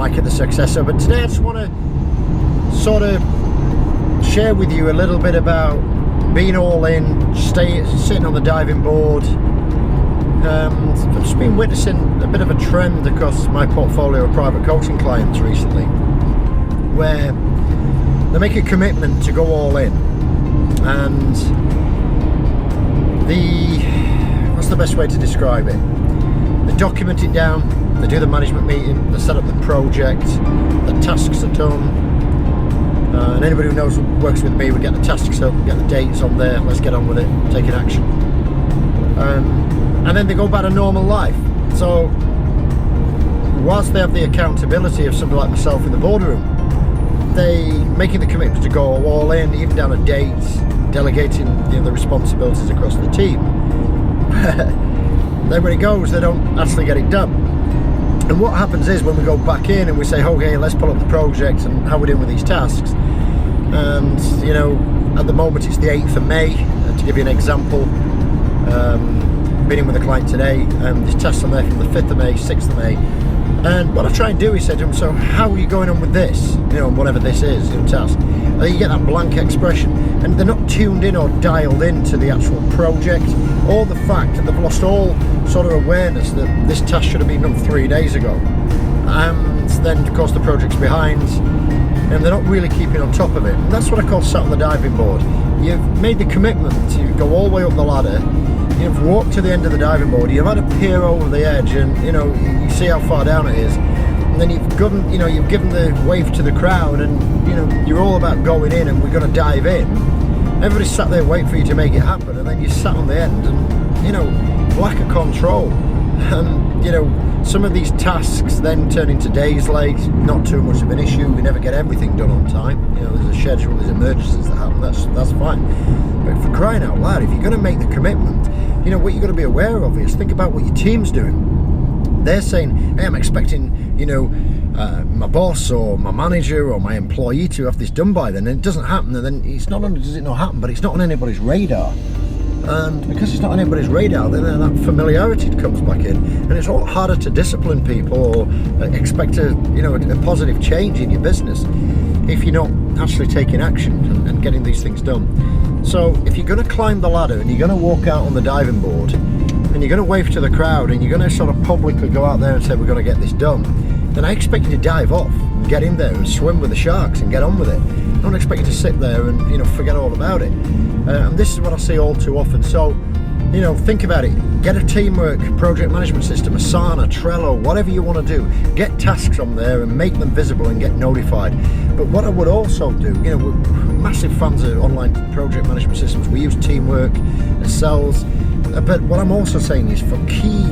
make it the successor. But today I just want to sort of share with you a little bit about being all in, sitting on the diving board. I've just been witnessing a bit of a trend across my portfolio of private coaching clients recently, where they make a commitment to go all in, and what's the best way to describe it? They document it down, they do the management meeting, they set up the project, the tasks are done, and anybody who knows works with me, we get the tasks up, get the dates on there, let's get on with it, taking action. And then they go about a normal life. So whilst they have the accountability of somebody like myself in the boardroom, they making the commitment to go all in, even down to dates, delegating the responsibilities across the team. Then when it goes, they don't actually get it done. And what happens is when we go back in and we say, okay, let's pull up the project and how we're doing with these tasks. And at the moment it's the 8th of May, to give you an example. Been in with a client today, there's tasks on there from the 5th of May, 6th of May, and what I try and do is say to them, so how are you going on with this, whatever this is, task. And then you get that blank expression, and they're not tuned in or dialed into the actual project, or the fact that they've lost all sort of awareness that this task should have been done 3 days ago, and then of course the project's behind, and they're not really keeping on top of it. And that's what I call sat on the diving board. You've made the commitment to go all the way up the ladder, you've walked to the end of the diving board, you've had to peer over the edge, and you see how far down it is, and then you've given the wave to the crowd, and you're all about going in and we're going to dive in. Everybody's sat there waiting for you to make it happen, and then you sat on the end and lack of control, and some of these tasks then turn into days late. Not too much of an issue, we never get everything done on time, there's a schedule, there's emergencies that happen, that's fine. But for crying out loud, if you're going to make the commitment, what you've got to be aware of is think about what your team's doing. They're saying, hey, I'm expecting my boss or my manager or my employee to have this done by then, and it doesn't happen, and then it's not only does it not happen, but it's not on anybody's radar. And because it's not on anybody's radar, then that familiarity comes back in, and it's a lot harder to discipline people or expect a positive change in your business if you're not actually taking action and getting these things done. So if you're going to climb the ladder and you're going to walk out on the diving board and you're going to wave to the crowd and you're going to sort of publicly go out there and say we're going to get this done, then I expect you to dive off and get in there and swim with the sharks and get on with it. I don't expect you to sit there and forget all about it. And this is what I see all too often. So think about it. Get a teamwork project management system, Asana, Trello, whatever you want to do. Get tasks on there and make them visible and get notified. But what I would also do, we're massive fans of online project management systems. We use Teamwork, Excels. But what I'm also saying is for key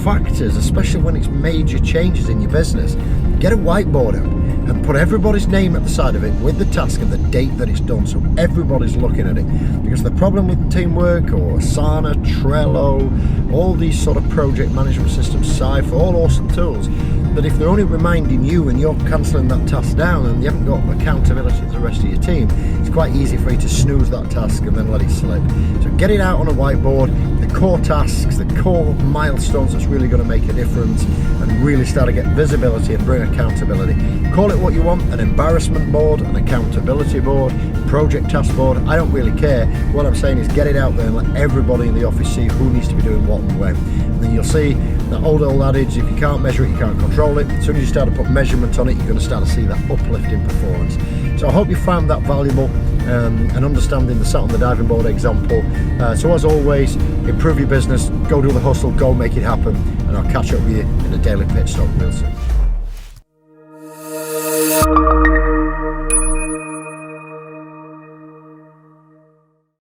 factors, especially when it's major changes in your business, get a whiteboard out and put everybody's name at the side of it with the task and the date that it's done, so everybody's looking at it. Because the problem with Teamwork or Asana, Trello, all these sort of project management systems, Cypher, all awesome tools, that if they're only reminding you and you're cancelling that task down and you haven't got accountability to the rest of your team, it's quite easy for you to snooze that task and then let it slip. So get it out on a whiteboard, the core tasks, the core milestones that's really going to make a difference and really start to get visibility and bring accountability. Call it what you want, an embarrassment board, an accountability board, project task board, I don't really care. What I'm saying is get it out there and let everybody in the office see who needs to be doing what and when. And then you'll see that old adage, if you can't measure it, you can't control it. As soon as you start to put measurement on it, you're going to start to see that uplift in performance. So I hope you found that valuable and understanding the sat on the diving board example. So as always, improve your business, go do the hustle, go make it happen, and I'll catch up with you in a daily pit stop real soon.